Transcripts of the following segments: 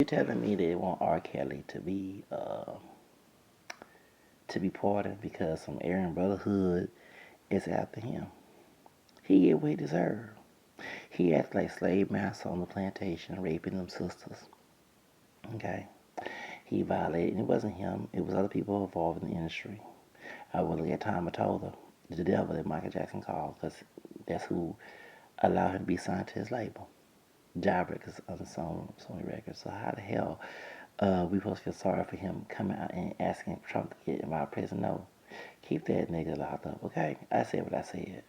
You're telling me they want R. Kelly to be pardoned because some Aryan Brotherhood is after him. He get what he deserved. He acted like slave master on the plantation, raping them sisters. Okay, he violated. And it wasn't him. It was other people involved in the industry. I will at that time I told her the devil that Michael Jackson called because that's who allowed him to be signed to his label. Jawbreakers on the Sony Records. So how the hell we supposed to feel sorry for him coming out and asking Trump to get him out of prison? No, keep that nigga locked up. Okay, I said what I said.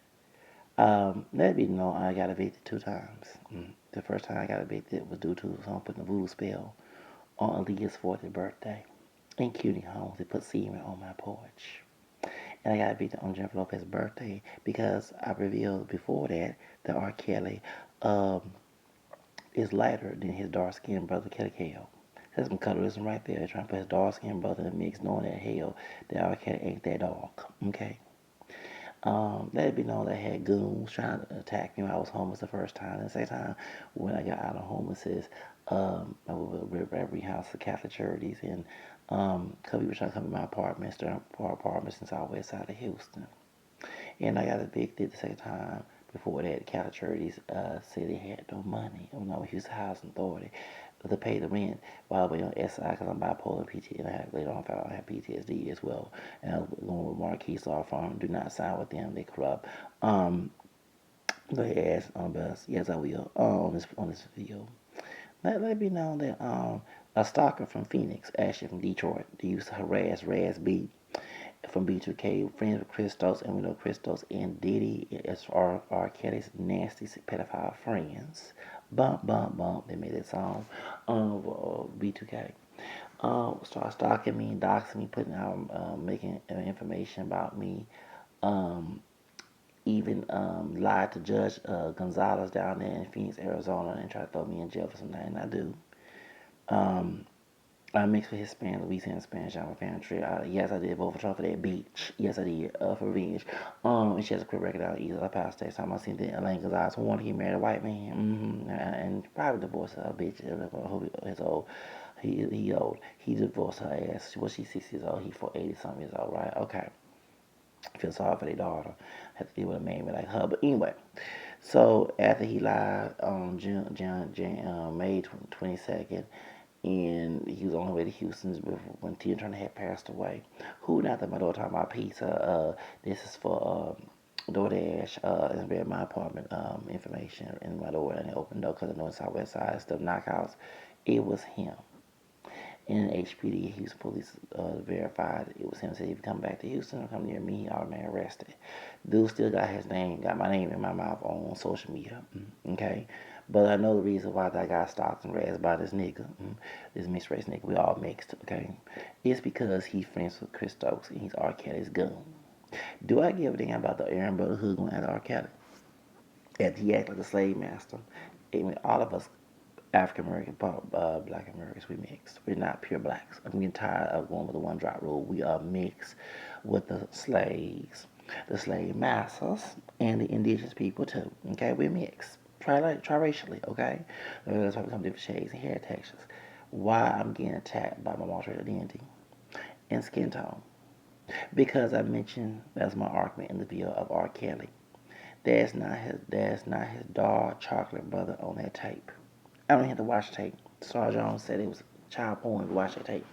Let it be known I got evicted 2 times. The first time I got evicted was due to someone putting a voodoo spell on Aaliyah's 40th birthday in Cutie Homes. They put semen on my porch. And I got evicted on Jennifer Lopez's birthday because I revealed before that R. Kelly um, is lighter than his dark skinned brother Kelly Kale. That's some colorism right there. Trying to put his dark skinned brother in the mix, knowing that hell that R. Kelly ain't that dark. Okay. Let it be known that I had goons trying to attack me when I was homeless the first time. And the second time, when I got out of homelessness, I would every house of Catholic charities, and couple people trying to come to my apartment, start apartments in Southwest side of Houston. And I got evicted the second time. Before that, the Catholic charities said they had no money. When I was Houston Housing Authority to pay the rent while I was on SI because I'm bipolar and PTSD. And I had, later on found out I had PTSD as well. And I was going with Marquise Law Firm. Do not sign with them. They corrupt. Go ahead, ask on bus. Yes, I will. On this video. Let it be known that a stalker from Phoenix, actually from Detroit, they used to harass Raz B from B2K, friends with Christos, and we know Christos and Diddy as R. Kelly's nasty pedophile friends. Bump, bump, bump. They made that song B2K. Start stalking me, doxing me, putting out, making information about me. Um, Even lied to Judge Gonzalez down there in Phoenix, Arizona, and tried to throw me in jail for something I did not do. Um, I mixed with Hispanic, Louisiana Spanish. I'm a fan tree. Yes, I did vote for Trump for that beach. Yes, I did. For revenge. And she has a quick record out either. I passed that time I seen the Elaine Gonzalez who wanted to get married a white man. And probably divorced her bitch. His old. He old. He divorced her ass. Well, she's 60 years old. He for 80 something years old, right? Okay. Feel sorry for their daughter. Have to deal with a man like her. But anyway, so after he lied on May 22nd, and he was on the way to Houston when Tia Turner had passed away. Who not that my daughter talking about pizza? This is for DoorDash. And read my apartment information in my door and opened door because I know it's Southwest Side stuff knockouts. It was him. And HPD, Houston Police verified it was him. Said if you come back to Houston or come near me, he automatically arrested. Dude still got his name, got my name in my mouth on social media. Okay, but I know the reason why that got stalked and razzed by this nigga, this mixed race nigga. We all mixed. Okay, it's because he's friends with Chris Stokes and he's R. Kelly's gun. Do I give a damn about the Aryan Brotherhood going after R. Kelly? After he act like a slave master, I mean, all of us African American, Black Americans, we mixed. We're not pure blacks. I'm getting tired of going with the one drop rule. We are mixed with the slaves, the slave masters, and the indigenous people too. Okay, we're mixed. Triracially, okay? That's why we come different shades and hair textures. Why I'm getting attacked by my multi identity and skin tone. Because I mentioned that's my argument in the video of R. Kelly. That's not his dark chocolate brother on that tape. I don't even have to watch the tape. Star Jones said it was child porn to watch that tape.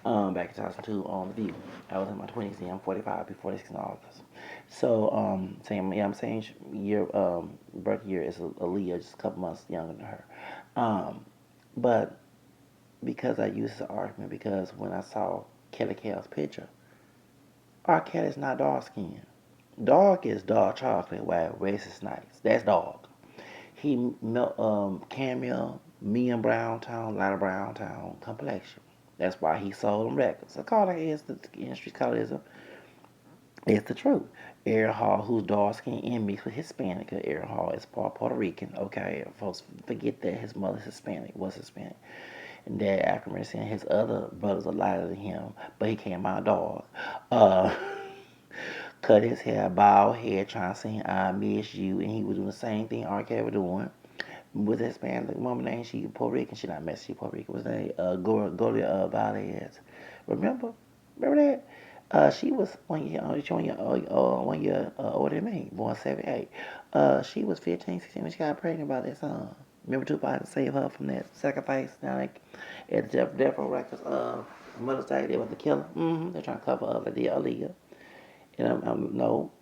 Back in 2002 on the View. I was in my 20s then. I'm 45, before this in August. So, I'm saying year, birth year is Aaliyah, just a couple months younger than her. But because I used the argument, because when I saw Kelly Kale's picture, our cat is not dark skinned. Dark is dark chocolate, while race is nice. That's dark. He cameo medium brown tone, lighter brown tone complexion. That's why he sold them records. So call it is the industry colorism. It's the truth. Aaron Hall, who's dark skinned and mixed with Hispanic, Aaron Hall is part Puerto Rican. Okay, folks forget that his mother's Hispanic, was Hispanic. And dad African American, his other brothers are lighter than him, but he came out dark. Uh Cut his hair, bald head, trying to sing I Miss You, and he was doing the same thing R. Kelly was doing. with this Hispanic woman name, she Puerto Rican. She not Mexican. She Puerto Rican. What's her name? Gloria Valdez. Remember? Remember that? She was 1 year, she 1 year, 1 year older than me, born 78. She was 15, 16 when she got pregnant by that son. Remember Tupac had to save her from that sacrifice? Now, like, at the Death Row Records, Mother's Day, they want to kill her. They're trying to cover up the Aaliyah. And no,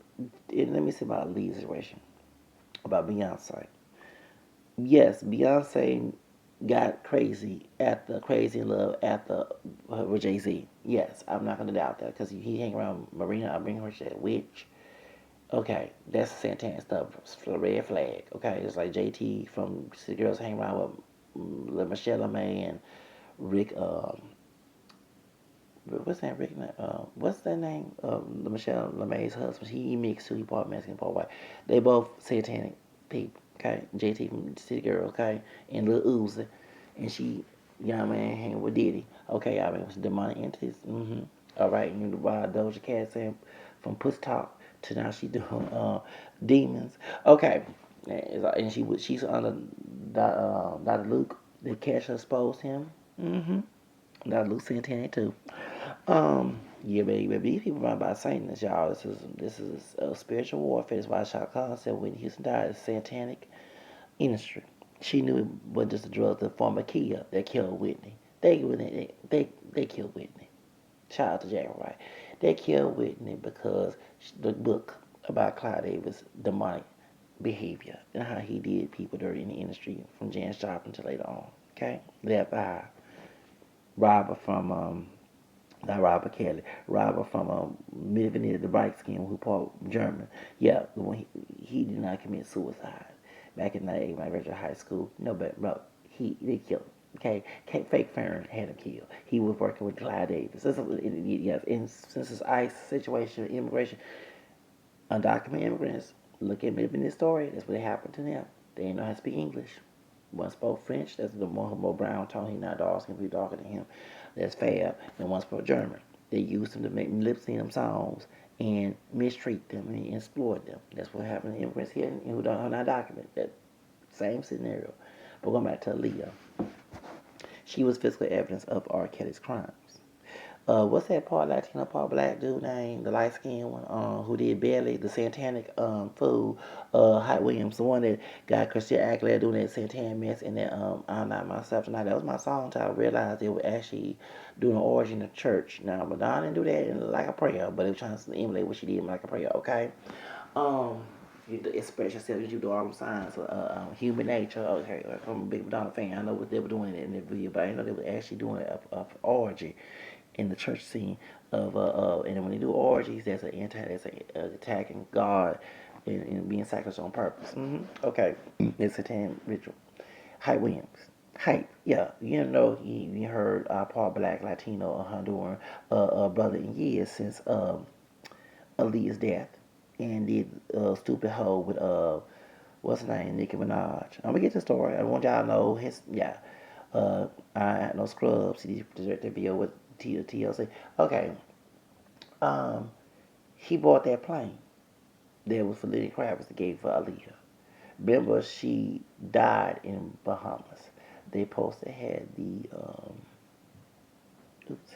let me say about Aaliyah's situation, about Beyonce. Yes, Beyonce got crazy in love after with Jay Z. Yes, I'm not gonna doubt that because he hang around Marina. I bring her shit witch. Okay, that's Santana stuff. Red flag. Okay, it's like JT from City Girls hang around with Michelle LeMay and Rick. What's that Rick? What's that name? The Michelle LeMay's husband. He mixed too. He part Mexican, part white. They both satanic people. Okay, JT from City Girl. Okay, and Lil Uzi, and she, young man, hanging with Diddy. Okay, I mean, it was demonic entities. All right, and why Doja Cat saying from Puss Talk to now she doing demons. Okay, and she's under Dr. Luke. They catch her, exposed him. Dr. Luke Santana too. Yeah, baby, these people run by Satanists, y'all. This is a spiritual warfare. That's why Shaka Khan said when Houston died, it's satanic industry. She knew it wasn't just a drug, the former Kia that killed Whitney. They killed Whitney. Shout out to Jack Wright. They killed Whitney because the book about Clyde Davis' demonic behavior and how he did people dirty in the industry from Janis Joplin to later on. Okay, left eye. Robert from not Robert Kelly. Robert from Mid the bright skin who part German. Yeah, the one he did not commit suicide back in '98 when I graduated high school. No, but bro, they killed him. Okay, fake Farron had him killed. He was working with Clyde Davis. Yes, and since this ICE situation, immigration, undocumented immigrants, look at maybe in this story. That's what happened to them. They didn't know how to speak English. One spoke French, that's the more brown tone, he not dark skin, be darker than him. That's Fab, and one spoke German. They used him to make lip sync them songs and mistreat them and exploit them. That's what happened to immigrants here who don't are not documented. That same scenario. But going back to Aaliyah, she was physical evidence of R. Kelly's crimes. What's that part Latino, part black dude named the light skinned one, who did Belly, the satanic fool, Hype Williams, the one that got Christian Aguilera doing that satanic mess and that I'm not myself tonight. That was my song until I realized they were actually doing an origin of church. Now Madonna didn't do that in like a prayer, but they were trying to emulate what she did in like a prayer, okay? Um you express yourself, you do all them signs, human nature. Okay, I'm a big Madonna fan. I know what they were doing in the video, but I didn't know they were actually doing a orgy in the church scene and when they do orgies, that's a attacking God and being sacrificed on purpose. Okay, it's a tan ritual. Hype Williams. Hype, yeah, you know, you heard part black, Latino, or Honduran brother in years since Aaliyah's death, and did stupid hoe with what's his name, Nicki Minaj. I'm gonna get the story. I want y'all to know his yeah. I had no scrubs. He directed the video with TLC. Okay, um, he bought that plane. That was for Lenny Kravitz that gave for Aaliyah. Remember, she died in Bahamas. They supposed to have the oops.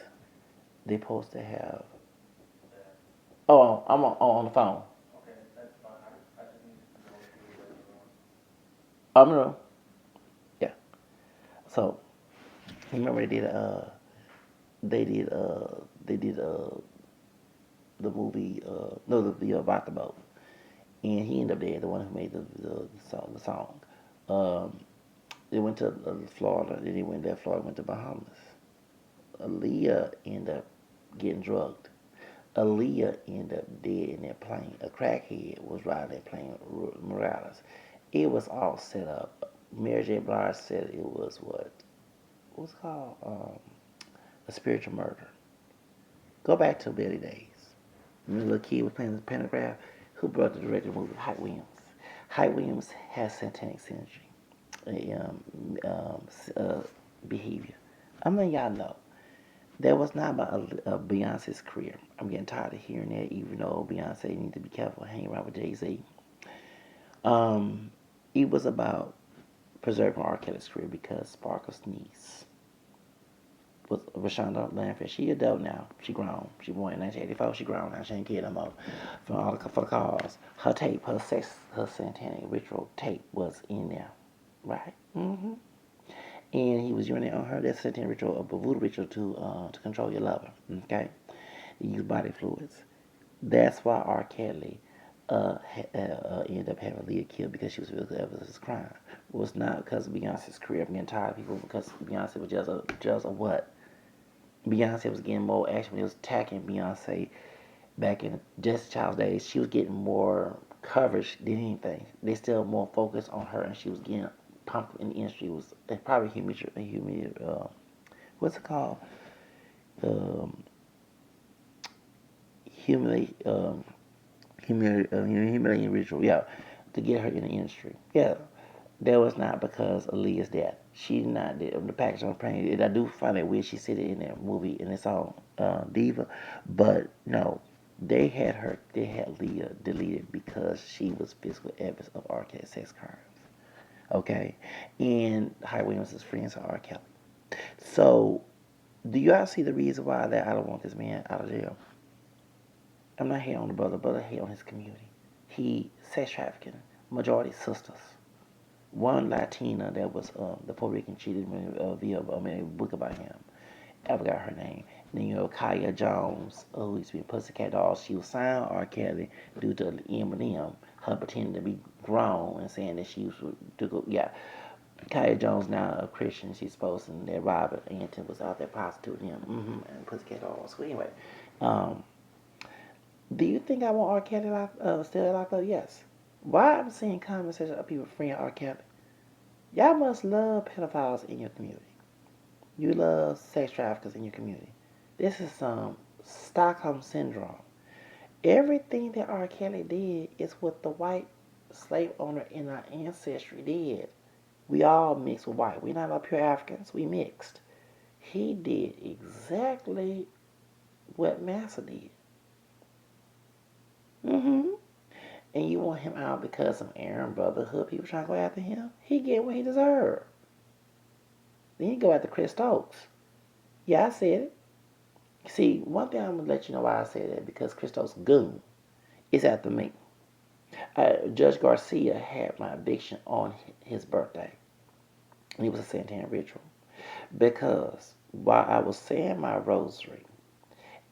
They supposed to have. Oh, I'm on the phone. I'm in the room. Yeah. So remember they did the movie no the video about the boat, and he ended up there, the one who made the song. Um, they went to Florida, then they went there, Florida, went to Bahamas. Aaliyah ended up getting drugged. Aaliyah ended up dead in that plane. A crackhead was riding that plane, Morales. It was all set up. Mary J. Blige said it was what's it called? A spiritual murder. Go back to Betty days. When the little kid was playing the pentagram, who brought the director of the movie? Hype Williams. Hype Williams has satanic synergy, behavior. I'm letting y'all know. That was not about Beyonce's career. I'm getting tired of hearing that, even though Beyonce needs to be careful hanging around with Jay Z. Um, it was about preserving R. Kelly's career because Sparkle's niece was Rashonda Landfish. She adult now. She grown. She born in 1984. She grown now. She ain't kid no more. For all the for the cause, her tape, her satanic ritual tape was in there, right? And he was urinating on her. That's satanic ritual, a voodoo ritual to control your lover. Okay, you use body fluids. That's why R. Kelly ended up having Leah killed because she was physical evidence of his crime. It was not because of Beyonce's career of getting tired of people, because Beyonce was just a what? Beyonce was getting more action when he was attacking Beyonce back in Destiny's Child's days. She was getting more coverage than anything. They still more focused on her, and she was getting pumped in the industry. It was probably what's it called? Um, humiliate, humiliating ritual. Yeah, to get her in the industry. Yeah, that was not because of Leah's death. She did not did the package on praying. I do find it weird she said it in that movie in its own Diva, but no, they had her. They had Leah deleted because she was physical evidence of R. Kelly sex crimes. Okay, and Hyde Williams is friends with R. Kelly. So, do y'all see the reason why that I don't want this man out of jail? I'm not hating on the brother. Brother hate on his community. He sex trafficking majority sisters. One Latina that was the Puerto Rican cheated via a book about him. I forgot her name. And then you know Kaya Jones, who used to be a Pussycat Doll. She was signed R. Kelly due to Eminem, her pretending to be grown and saying that she was to go. Yeah, Kaya Jones now a Christian. She's supposed that Robert Anton was out there prostituting him. And Pussycat Dolls. So anyway, um, do you think I want R. Kelly still locked up? Yes. Why I'm seeing conversations of people freeing R. Kelly? Y'all must love pedophiles in your community. You love sex traffickers in your community. This is some Stockholm syndrome. Everything that R. Kelly did is what the white slave owner in our ancestry did. We all mixed with white. We're not all pure Africans. We mixed. He did exactly what Massa did. And you want him out because of Aryan Brotherhood people trying to go after him? He get what he deserved. Then he go after Chris Stokes. Yeah, I said it. See, one thing I'm gonna let you know why I said that, because Chris Stokes' goon is after me. Judge Garcia had my eviction on his birthday. And it was a Santana ritual. Because while I was saying my rosary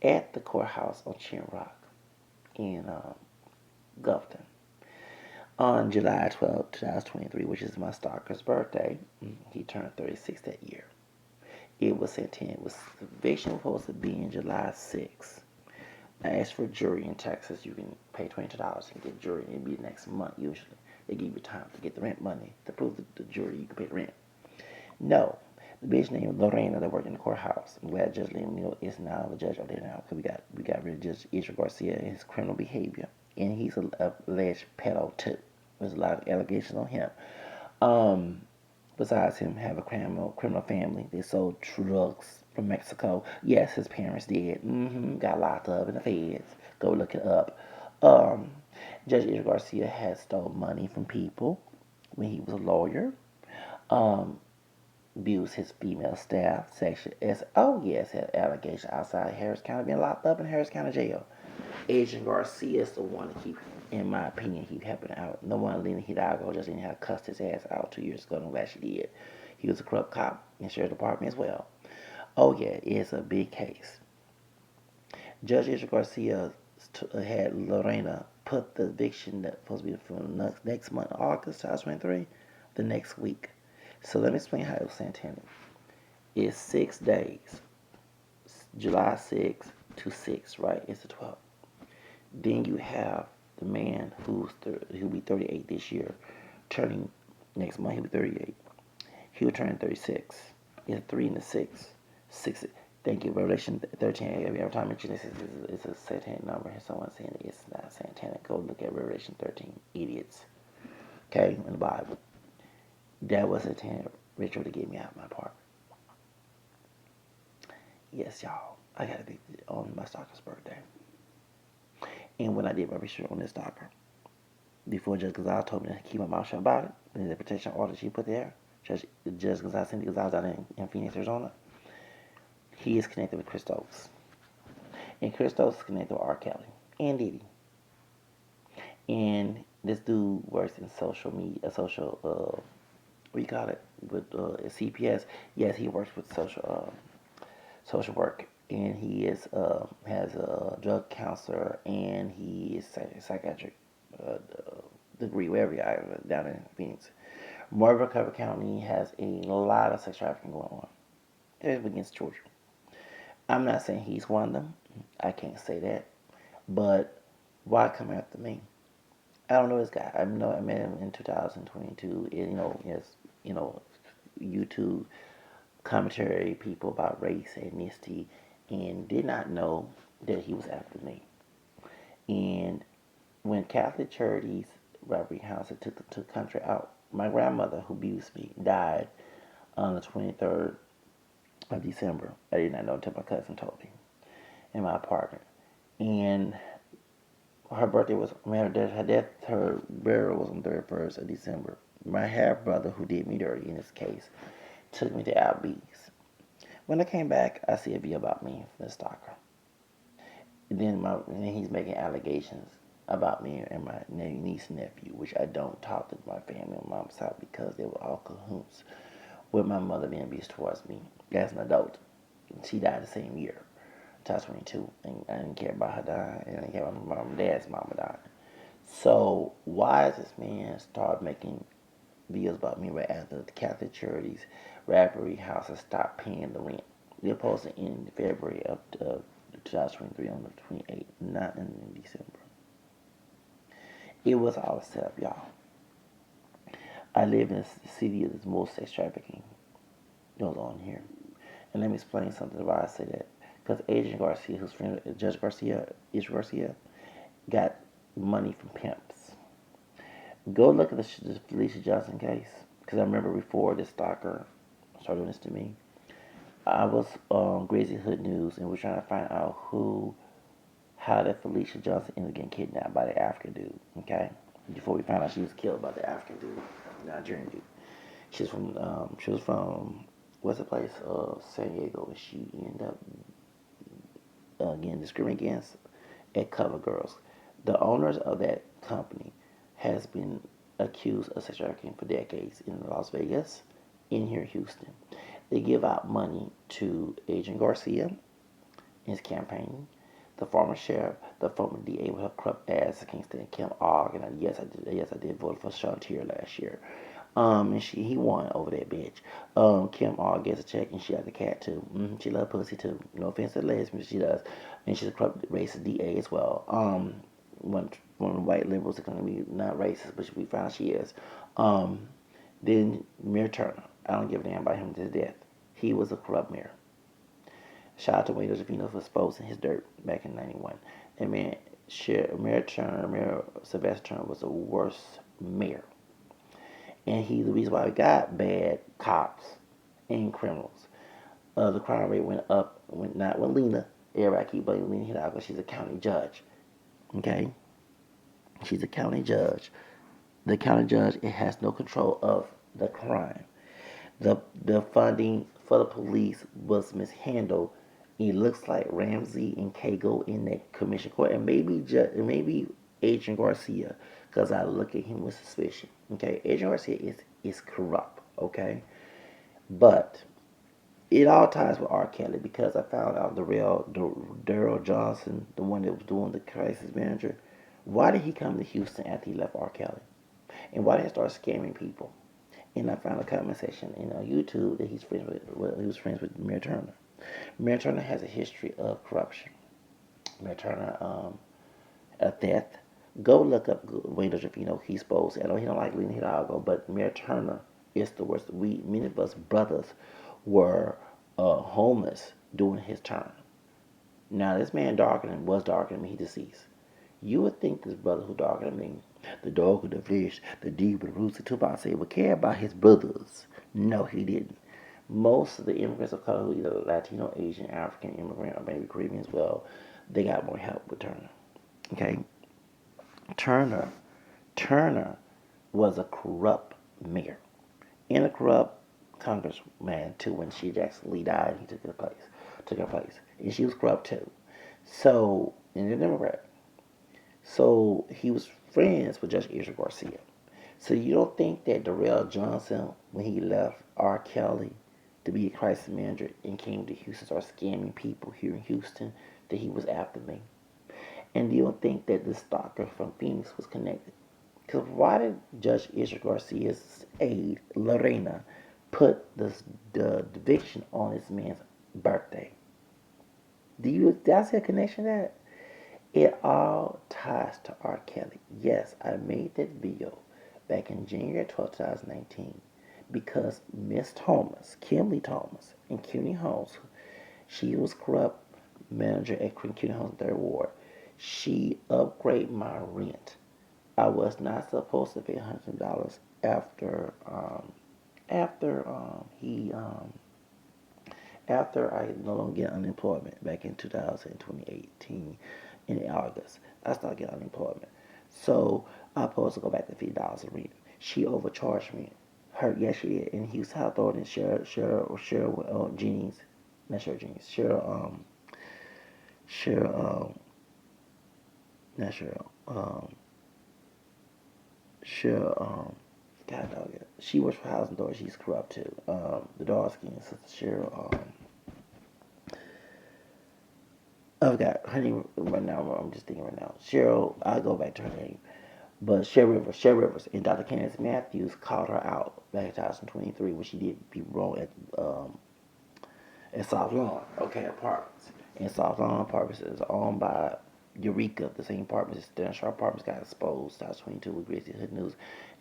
at the courthouse on Chin Rock in Gulfton, on July 12th, 2023, which is my stalker's birthday, he turned 36 that year. It was Santana. It was the eviction was supposed to be in July 6th. I asked for jury in Texas. You can pay $22 and get jury. It'll be next month usually. They give you time to get the rent money to prove the jury you can pay the rent. No, the bitch named Lorena that worked in the courthouse. I'm glad Judge Leo is now the judge over there now, because we got rid of Judge Israel Garcia and his criminal behavior, and he's an alleged pedo too. There's a lot of allegations on him. Besides him have a criminal family. They sold drugs from Mexico. Yes, his parents did. Got locked up in the feds. Go look it up. Judge Israel Garcia had stole money from people when he was a lawyer. Abused his female staff sexually. Had allegations outside Harris County, being locked up in Harris County jail. Agent Garcia is the one to keep, in my opinion, keep helping out. No one Lena Hidalgo just didn't have cussed his ass out 2 years ago. I'm glad she did. He was a corrupt cop in the sheriff's department as well. Oh yeah, it's a big case. Judge Israel Garcia had Lorena put the eviction that was supposed to be for next month, August 2023, the next week. So let me explain how it was Santana. It's 6 days. July 6th to 6th, right? It's the 12th. Then you have the man he'll be 38 this year, turning next month. He'll be 38. He'll turn 36. It's 3 and the 6. 6. Thank you. Revelation 13. Every time I mention this, it's a satanic number. Someone saying it's not satanic. Go look at Revelation 13. Idiots. Okay, in the Bible. That was a satanic ritual to get me out of my apartment. Yes, y'all. I got to be on my stalker's birthday. And when I did my research on this stalker, before Judge Gonzalez told me to keep my mouth shut about it, and the protection order she put there, Judge Gonzalez Gonzalez out in Phoenix, Arizona. He is connected with Christos. And Christos is connected with R. Kelly and Diddy. And this dude works in social media, social, what do you call it, with CPS. Yes, he works with social work, and he is has a drug counselor, and he is psychiatric uh, degree, wherever you are, down in Phoenix. Marlboro Cover County has a lot of sex trafficking going on. It's against children. I'm not saying he's one of them. I can't say that. But why come after me? I don't know this guy. I know I met him in 2022. And, yes, you know, YouTube commentary people about race, ethnicity, and did not know that he was after me. And when Catholic Charities Robbery House took the country out, my grandmother, who abused me, died on the 23rd of December. I did not know until my cousin told me in my apartment. And her birthday was, her burial was on the 31st of December. My half brother, who did me dirty in this case, took me to Applebee's. When I came back, I see a video about me from the stalker. And then he's making allegations about me and my niece and nephew, which I don't talk to my family on my mom's side because they were all cahoots with my mother being abused towards me as an adult. She died the same year, 2022, and I didn't care about her dying, and I didn't care about my mom and dad's mama dying. So why does this man start making videos about me right after the Catholic Charities Rappery House has stopped paying the rent? They're supposed to end in February of 2023 on the 28th, not in December. It was all a setup, y'all. I live in a city of the most sex trafficking goes on here. And let me explain something why I say that. Because Agent Garcia, who's friend with Judge Garcia, got money from pimps. Go look at the Felicia Johnson case. Because I remember before this stalker started doing this to me, I was on Crazy Hood News and we're trying to find out how that Felicia Johnson ended up getting kidnapped by the African dude. Okay, before we found out she was killed by the African dude, Nigerian dude. She was from what's the place? San Diego, and she ended up getting discriminated against at Cover Girls. The owners of that company has been accused of sex trafficking for decades in Las Vegas, in here in Houston. They give out money to Agent Garcia in his campaign, the former sheriff, the former DA with her corrupt ass. I can't stand Kim Og, and yes, I did vote for Shantier last year. And he won over that bitch. Kim Og gets a check, and she has a cat too. She loves pussy too. No offense to lesbians, she does, and she's a corrupt racist DA as well. One of the white liberals are gonna be not racist, but we found she is. Then Mayor Turner. I don't give a damn about him to death. He was a corrupt mayor. Shout out to Wade Jovino for exposing his dirt back in '91. That man, Mayor Sylvester Turner was the worst mayor. And he's the reason why we got bad cops and criminals. The crime rate went up, not with Lena. Everybody keep blaming Lena Hidalgo. She's a county judge. Okay? She's a county judge. The county judge, it has no control of the crime. The funding for the police was mishandled. It looks like Ramsey and Cagle in that commission court, and maybe Agent Garcia, because I look at him with suspicion. Okay, Agent Garcia is corrupt. Okay, but it all ties with R. Kelly because I found out the real Daryl Johnson, the one that was doing the crisis manager. Why did he come to Houston after he left R. Kelly? And why did he start scamming people? And I found a comment section in YouTube that he was friends with Mayor Turner. Mayor Turner has a history of corruption. Mayor Turner, a theft. Go look up Wade Jovino. He's supposed. I know he don't like Lena Hidalgo, but Mayor Turner is the worst. Many of us brothers were homeless during his term. Now this man was darker than me. He's deceased. You would think this brother who darker than me, the dog with the fish, the D with the roots of Tupac say would care about his brothers. No, he didn't. Most of the immigrants of color, either Latino, Asian, African immigrant, or maybe Caribbean as well, they got more help with Turner. Okay? Turner was a corrupt mayor. and a corrupt congressman too. When she actually died, he took her place, and she was corrupt too. So, and a Democrat. So he was friends with Judge Israel Garcia. So you don't think that Darrell Johnson, when he left R. Kelly to be a crisis manager and came to Houston, started scamming people here in Houston, that he was after me? And you don't think that the stalker from Phoenix was connected? Because why did Judge Israel Garcia's aide, Lorena, put the eviction on this man's birthday? Do I see a connection to that? It all ties to R. Kelly. Yes, I made that video back in January 12th, 2019, because Miss Thomas, Kimberly Thomas, and CUNY Homes, she was corrupt manager at CUNY Homes 3rd Ward. She upgraded my rent. I was not supposed to pay $100 after I no longer get unemployment back in 2018 in August. I started getting unemployment. So I was supposed to go back to $50 a rent. She overcharged me. Yes, she did. And Hughes Hawthorne and Cheryl Jennings, not Cheryl Jennings, Cheryl, not Cheryl, Cheryl, God dog it. She works for Housing Authority. She's corrupt too. The dark skin sister Cheryl, I forgot her name right now. I'm just thinking right now. Cheryl, I'll go back to her name. But Cheryl Rivers, and Dr. Candace Matthews called her out back in 2023 when she did people wrong at South Lawn, okay, apartments. And South Lawn Apartments is owned by Eureka, the same apartments. Stanton Sharp Apartments got exposed, 2022 with Grizzly Hood News,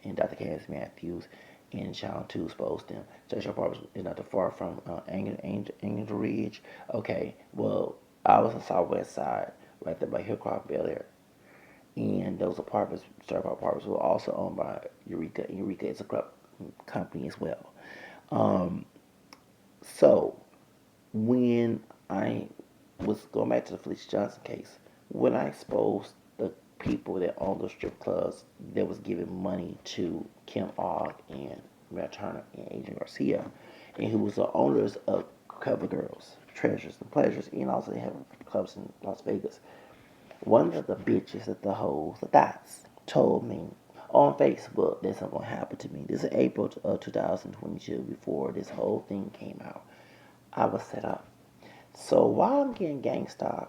and Dr. Candace Matthews and Channel 2 exposed them. Stanton Sharp Apartments is not too far from Angel Ridge. Okay, well, I was on Southwest Side, right there by Hillcroft Bel Air. And those apartments, Starbucks apartments, were also owned by Eureka. And Eureka is a corrupt company as well. Um, so when I was going back to the Felicia Johnson case, when I exposed the people that owned those strip clubs that was giving money to Kim Ogg and Matt Turner and Adrian Garcia, and who was the owners of Cover Girls, Treasures and Pleasures, and also they have clubs in Las Vegas. One of the bitches, the hoes, the dots, told me on Facebook that something happened to me. This is April of 2022, before this whole thing came out. I was set up. So while I'm getting gangsta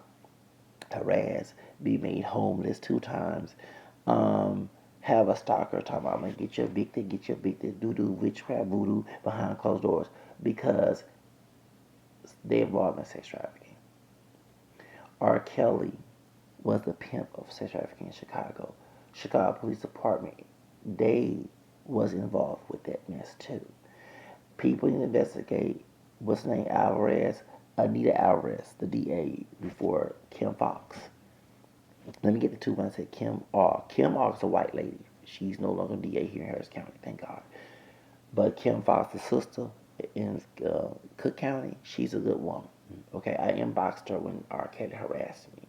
harassed, be made homeless 2 times, have a stalker talking about I'm gonna get you evicted, doo-doo, witchcraft, voodoo, behind closed doors, because they involved in sex trafficking. R. Kelly was the pimp of sex trafficking in Chicago. Chicago Police Department, they was involved with that mess too. People need to investigate what's her name, Anita Alvarez, the DA before Kim Fox. Let me get the two when I said Kim R. Kim R is a white lady. She's no longer DA here in Harris County, thank God. But Kim Fox, the sister in Cook County, she's a good woman. Okay, I inboxed her when R. Kelly harassed me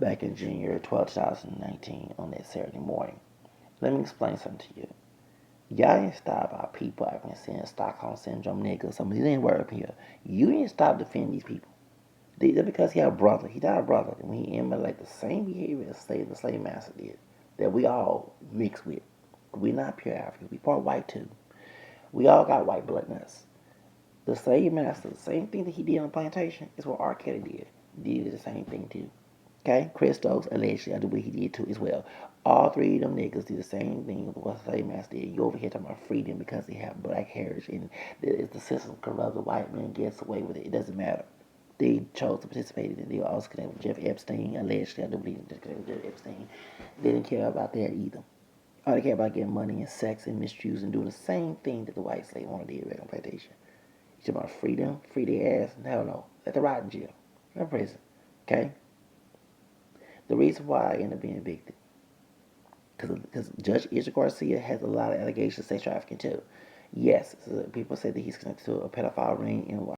back in January 12th, 2019 on that Saturday morning. Let me explain something to you. Y'all ain't stop our people acting saying Stockholm Syndrome niggas. Some of these ain't work here. You ain't stop defending these people. Just because he had a brother, he died a brother, and he emulated the same behavior as the slave master did, that we all mix with. We're not pure Africans. We part white too. We all got white blood in us. The slave master, the same thing that he did on the plantation, is what R. Kelly did. He did the same thing too. Okay? Chris Stokes, allegedly, I do what he did too as well. All three of them niggas did the same thing as what slave master did. You over here talking about freedom because they have black heritage, and if the system corrupt, the white man gets away with it. It doesn't matter. They chose to participate in it. They were also connected with Jeff Epstein, allegedly. I do believe they connected with Jeff Epstein. They didn't care about that either. All they care about getting money and sex and misuse and doing the same thing that the white slave owner did back on plantation. You talking about freedom, free their ass? Hell no. Let the rot in jail. In prison. Okay? The reason why I ended up being evicted, because Judge Israel Garcia has a lot of allegations of sex trafficking too. Yes, people say that he's connected to a pedophile ring in